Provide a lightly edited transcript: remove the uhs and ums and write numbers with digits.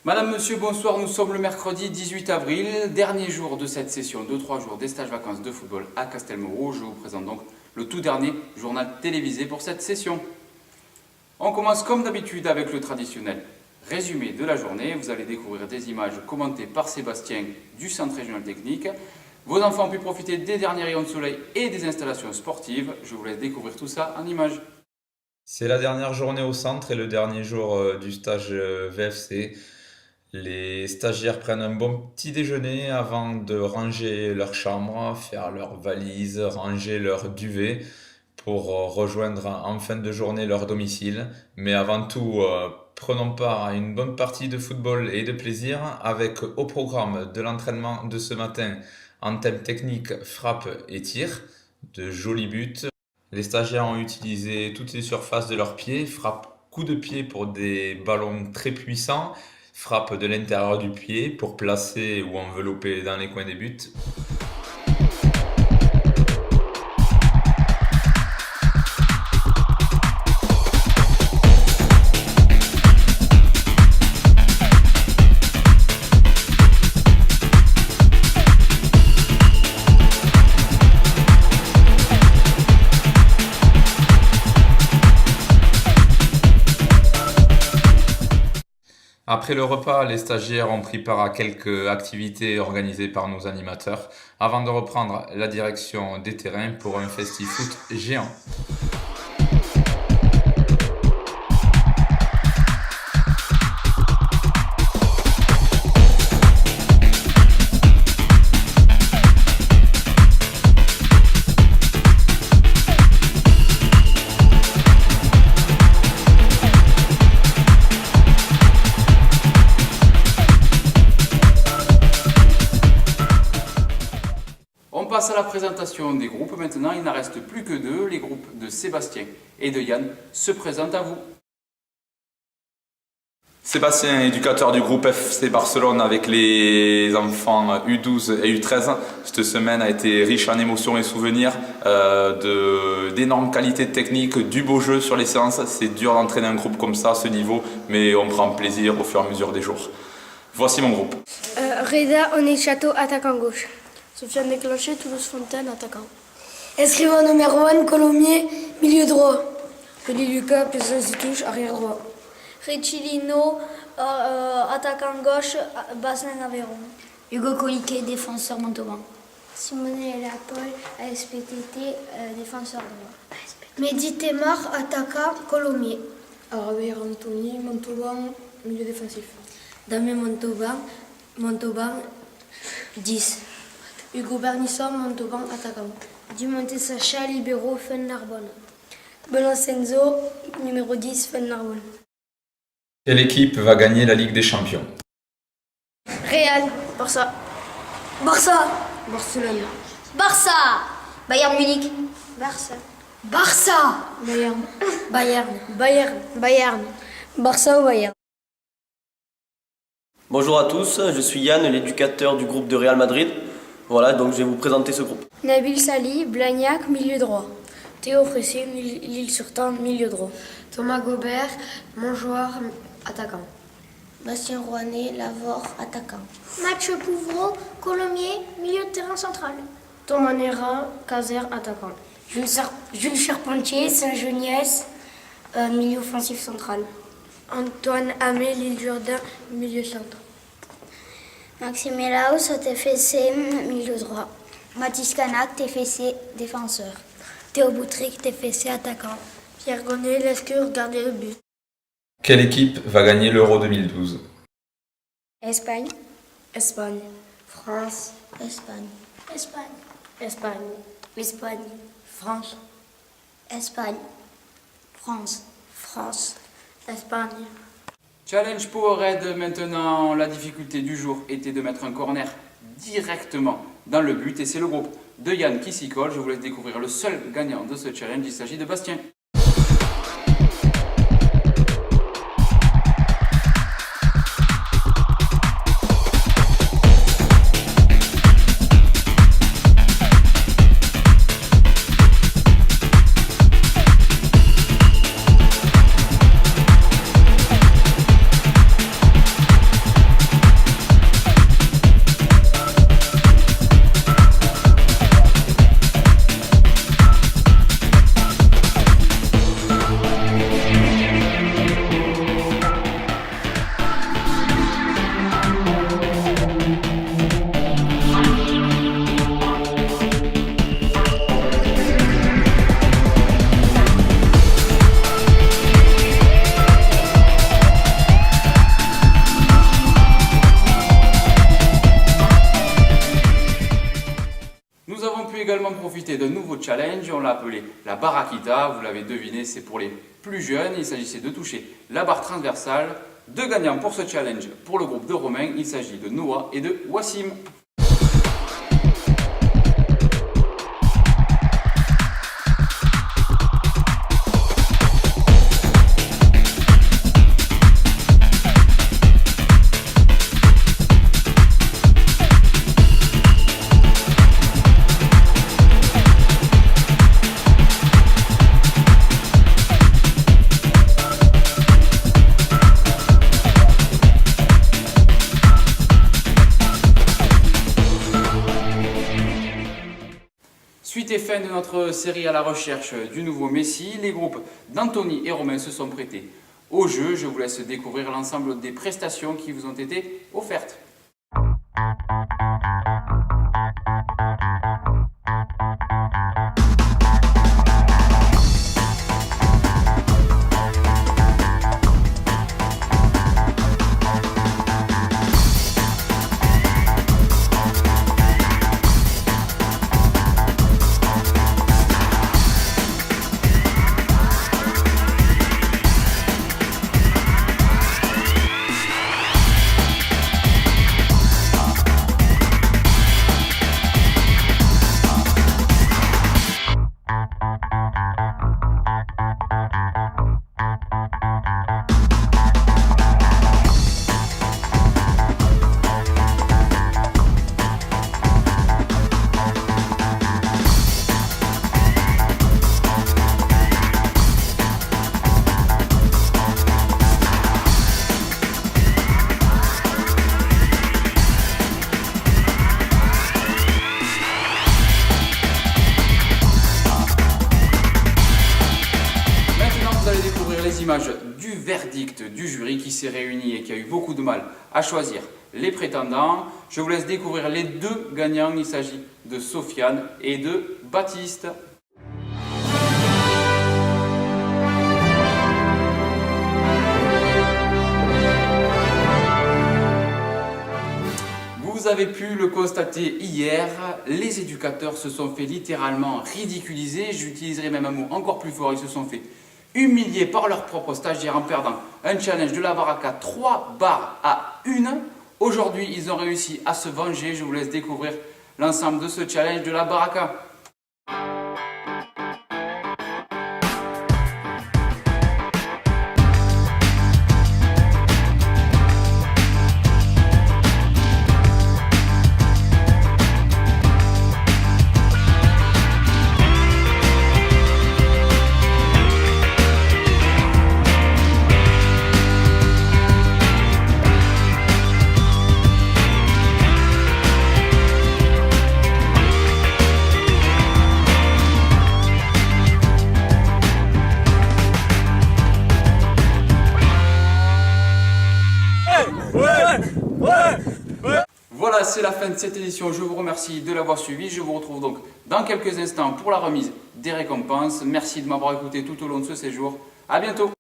Madame, monsieur, bonsoir. Nous sommes le mercredi 18 avril, dernier jour de cette session de 3 jours des stages vacances de football à Castelmoreau. Je vous présente donc le tout dernier journal télévisé pour cette session. On commence comme d'habitude avec le traditionnel résumé de la journée. Vous allez découvrir des images commentées par Sébastien du Centre régional technique. Vos enfants ont pu profiter des derniers rayons de soleil et des installations sportives. Je vous laisse découvrir tout ça en images. C'est la dernière journée au centre et le dernier jour du stage VFC. Les stagiaires prennent un bon petit déjeuner avant de ranger leur chambre, faire leurs valises, ranger leur duvet pour rejoindre en fin de journée leur domicile. Mais avant tout, prenons part à une bonne partie de football et de plaisir avec au programme de l'entraînement de ce matin en thème technique frappe et tir, de jolis buts. Les stagiaires ont utilisé toutes les surfaces de leurs pieds, frappe coup de pied pour des ballons très puissants, frappe de l'intérieur du pied pour placer ou envelopper dans les coins des buts. Après le repas, les stagiaires ont pris part à quelques activités organisées par nos animateurs avant de reprendre la direction des terrains pour un festi-foot géant. On passe à la présentation des groupes maintenant. Il n'en reste plus que deux. Les groupes de Sébastien et de Yann se présentent à vous. Sébastien, éducateur du groupe FC Barcelone avec les enfants U12 et U13. Cette semaine a été riche en émotions et souvenirs, d'énormes qualités techniques, du beau jeu sur les séances. C'est dur d'entraîner un groupe comme ça à ce niveau, mais on prend plaisir au fur et à mesure des jours. Voici mon groupe. Reda Onet-Château, attaquant gauche. Sofiane Déclenché, Toulouse-Fontaine, attaquant. Escrivain numéro 1, Colomiers, milieu droit. Feli Lucas, puissance de touche, arrière droit. Richilino, attaquant gauche, bassin Aveyron. Hugo Coliquet, défenseur Montauban. Simone Lapol, ASPTT, défenseur droit. Mehdi Temar, attaquant Colomiers. Araber Anthony, Montauban, milieu défensif. Damien Montauban, 10. Hugo Bernisson, Montauban, attaquant. Dumonte Sacha, libéraux, Fen-Narbonne. Benoît Senzo, numéro 10, Fen-Narbonne. Quelle équipe va gagner la Ligue des Champions? Real. Barça. Barça. Barcelone. Barça. Bayern Munich. Barça. Barça. Bayern. Bayern. Bayern. Bayern. Barça ou Bayern. Bonjour à tous, je suis Yann, l'éducateur du groupe de Real Madrid. Voilà, donc je vais vous présenter ce groupe. Nabil Sali, Blagnac, milieu droit. Théo Fressé, Lille-sur-Tarn, milieu droit. Thomas Gobert, Montjoie, attaquant. Bastien Rouanet, Lavore, attaquant. Mathieu Pouvreau, Colomiers, milieu de terrain central. Thomas Néra, Caser, attaquant. Jules Charpentier, Saint-Geniès, milieu offensif central. Antoine Hamé, Lille-Jourdain, milieu centre. Maxime Elaus, TFC, milieu droit. Mathis Canac, TFC, défenseur. Théo Boutric, TFC, attaquant. Pierre Gonnet, Lescure, gardien de but. Quelle équipe va gagner l'Euro 2012? Espagne. Espagne. France. Espagne. Espagne. Espagne. Espagne. France. Espagne. France. France. Espagne. Challenge Powerhead maintenant. La difficulté du jour était de mettre un corner directement dans le but et c'est le groupe de Yann qui s'y colle. Je vous laisse découvrir le seul gagnant de ce challenge. Il s'agit de Bastien. profiter d'un nouveau challenge, on l'a appelé la Barakita, vous l'avez deviné, c'est pour les plus jeunes, il s'agissait de toucher la barre transversale. Deux gagnants pour ce challenge pour le groupe de Romain, il s'agit de Noah et de Wassim. Suite et fin de notre série à la recherche du nouveau Messi, les groupes d'Anthony et Romain se sont prêtés au jeu. Je vous laisse découvrir l'ensemble des prestations qui vous ont été offertes. Les images du verdict du jury qui s'est réuni et qui a eu beaucoup de mal à choisir les prétendants. Je vous laisse découvrir les deux gagnants. Il s'agit de Sofiane et de Baptiste. Vous avez pu le constater hier, les éducateurs se sont fait littéralement ridiculiser. J'utiliserai même un mot encore plus fort, ils se sont fait humiliés par leurs propres stagiaires en perdant un challenge de la Baraka 3 barres à 1. Aujourd'hui, ils ont réussi à se venger. Je vous laisse découvrir l'ensemble de ce challenge de la Baraka. Voilà, c'est la fin de cette édition. Je vous remercie de l'avoir suivi. Je vous retrouve donc dans quelques instants pour la remise des récompenses. Merci de m'avoir écouté tout au long de ce séjour. À bientôt.